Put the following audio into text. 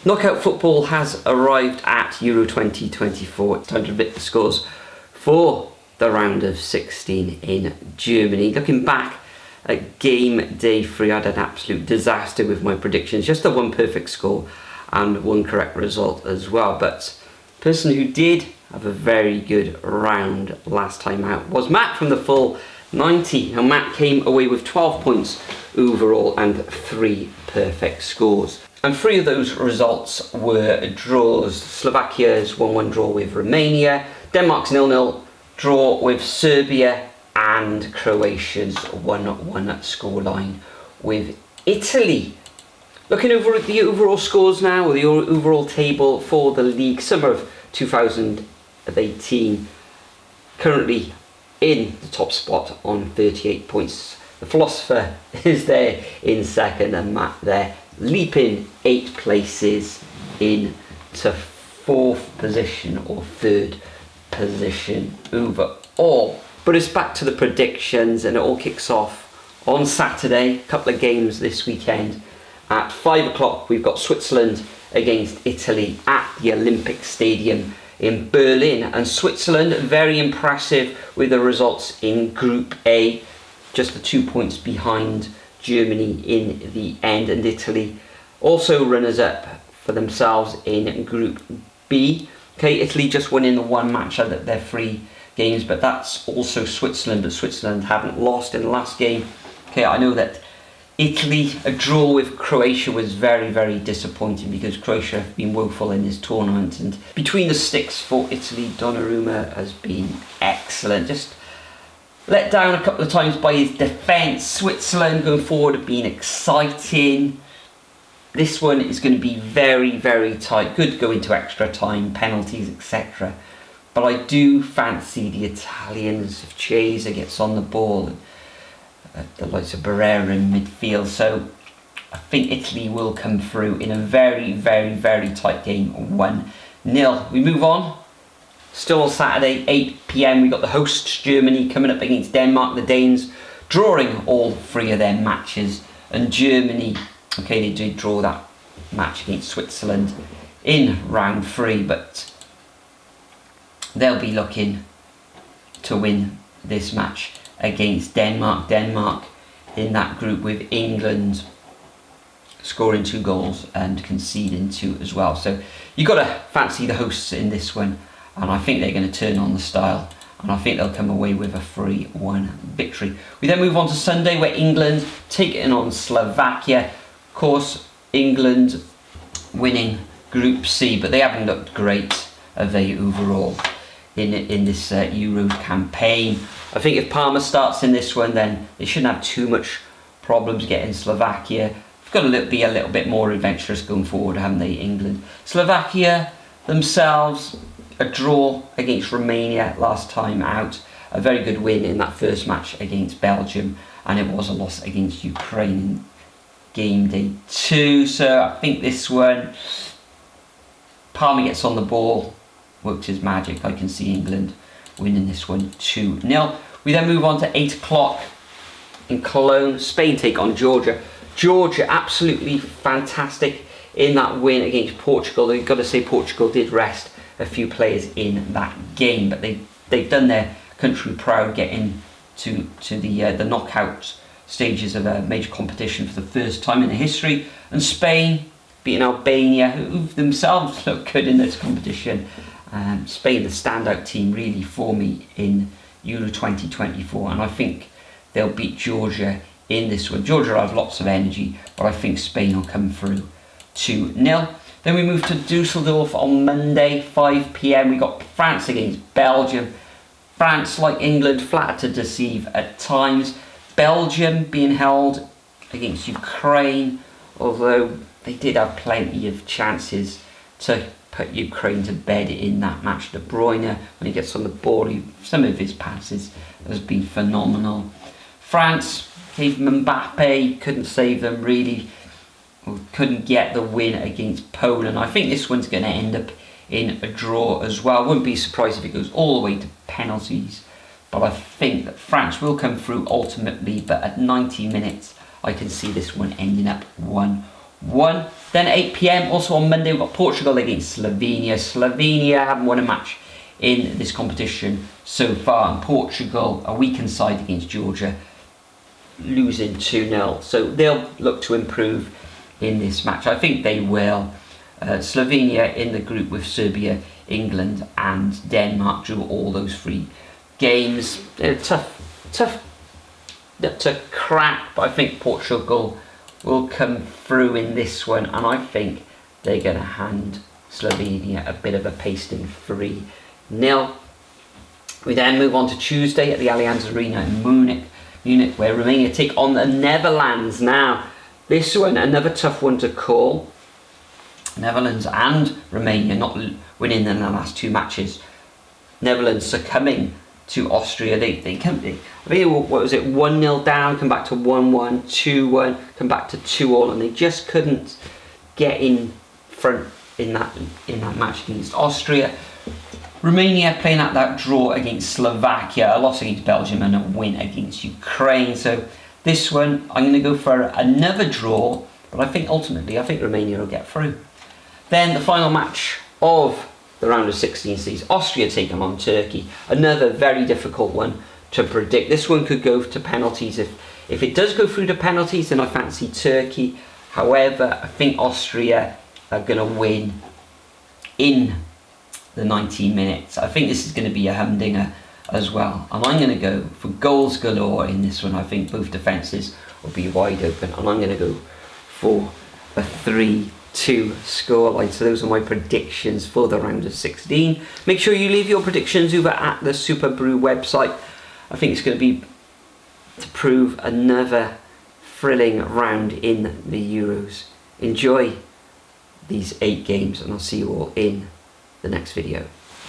Knockout football has arrived at Euro 2024. It's time to predict the scores for the round of 16 in Germany. Looking back at game day 3, I had an absolute disaster with my predictions. Just the one perfect score and one correct result as well. But the person who did have a very good round last time out was Matt from the full 90. Now Matt came away with 12 points overall and 3 perfect scores. And 3 of those results were draws. Slovakia's 1-1 draw with Romania, Denmark's 0-0 draw with Serbia, and Croatia's 1-1 scoreline with Italy. Looking over at the overall scores now, or the overall table for the league, summer of 2018, currently in the top spot on 38 points. The Philosopher is there in second, and Matt there leaping 8 places into 4th position or 3rd position overall. But it's back to the predictions, and it all kicks off on Saturday. A couple of games this weekend. At 5 o'clock we've got Switzerland against Italy at the Olympic Stadium in Berlin, and Switzerland very impressive with the results in Group A, just the 2 points behind Germany in the end, and Italy also runners up for themselves in Group B. Okay, Italy just winning the 1 match out of their 3 games, but that's also Switzerland, but Switzerland haven't lost in the last game. Okay, I know that Italy, a draw with Croatia was very, very disappointing because Croatia have been woeful in this tournament, and between the sticks for Italy, Donnarumma has been excellent. Just let down a couple of times by his defence. Switzerland going forward have been exciting. This one is going to be very, very tight. Could go into extra time, penalties, etc. But I do fancy the Italians if Chiesa gets on the ball, the likes of Barrera in midfield. So I think Italy will come through in a very, very, very tight game, 1-0. We move on. Still on Saturday, 8 PM, we got the hosts Germany coming up against Denmark. The Danes drawing all 3 of their matches, and Germany, okay, they did draw that match against Switzerland in round 3, but they'll be looking to win this match against Denmark. Denmark in that group with England scoring 2 goals and conceding 2 as well. So you've got to fancy the hosts in this one, and I think they're going to turn on the style, and I think they'll come away with a 3-1 victory. We then move on to Sunday, where England taking on Slovakia. Of course, England winning Group C, but they haven't looked great, have they, overall in this Euro campaign. I think if Palmer starts in this one, then they shouldn't have too much problems getting Slovakia. They've got to be a little bit more adventurous going forward, haven't they, England? Slovakia themselves, a draw against Romania last time out, a very good win in that first match against Belgium, and it was a loss against Ukraine in game day 2. So I think this one, Palmer gets on the ball, works his magic. I can see England winning this one 2-0. We then move on to 8 o'clock in Cologne. Spain take on Georgia. Georgia absolutely fantastic in that win against Portugal. You've got to say Portugal did rest a few players in that game, but they've done their country proud, getting to the knockout stages of a major competition for the first time in their history. And Spain beating Albania, who themselves look good in this competition. Spain, the standout team really for me in Euro 2024, and I think they'll beat Georgia in this one. Georgia have lots of energy, but I think Spain will come through 2-0. Then we move to Dusseldorf on Monday, 5 PM. We got France against Belgium. France, like England, flattered to deceive at times. Belgium being held against Ukraine, although they did have plenty of chances to put Ukraine to bed in that match. De Bruyne, when he gets on the ball, some of his passes has been phenomenal. France gave Mbappe, couldn't save them really, couldn't get the win against Poland. I think this one's going to end up in a draw as well. Wouldn't be surprised if it goes all the way to penalties, but I think that France will come through ultimately, but at 90 minutes I can see this one ending up 1-1. Then 8 p.m, also on Monday, we've got Portugal against Slovenia. Slovenia haven't won a match in this competition so far, and Portugal, a weakened side against Georgia, losing 2-0. So they'll look to improve in this match. I think they will. Slovenia in the group with Serbia, England and Denmark drew all those 3 games. They're tough to crack, but I think Portugal will come through in this one, and I think they're going to hand Slovenia a bit of a pasting 3-0. We then move on to Tuesday at the Allianz Arena in Munich, where Romania take on the Netherlands. Now, this one, another tough one to call. Netherlands and Romania not winning in the last 2 matches. Netherlands succumbing to Austria. They come, I think, what was it, 1-0 down, come back to 1-1, 2-1, come back to 2-2, and they just couldn't get in front in that match against Austria. Romania playing at that draw against Slovakia, a loss against Belgium and a win against Ukraine. So this one, I'm going to go for another draw, but I think ultimately, Romania will get through. Then the final match of the round of 16 sees Austria taking on Turkey. Another very difficult one to predict. This one could go to penalties. If it does go through to penalties, then I fancy Turkey. However, I think Austria are going to win in the 90 minutes. I think this is going to be a humdinger as well. And I'm going to go for goals galore in this one. I think both defences will be wide open. And I'm going to go for a 3-2 scoreline. So those are my predictions for the round of 16. Make sure you leave your predictions over at the Super Brew website. I think it's going to be to prove another thrilling round in the Euros. Enjoy these 8 games, and I'll see you all in the next video.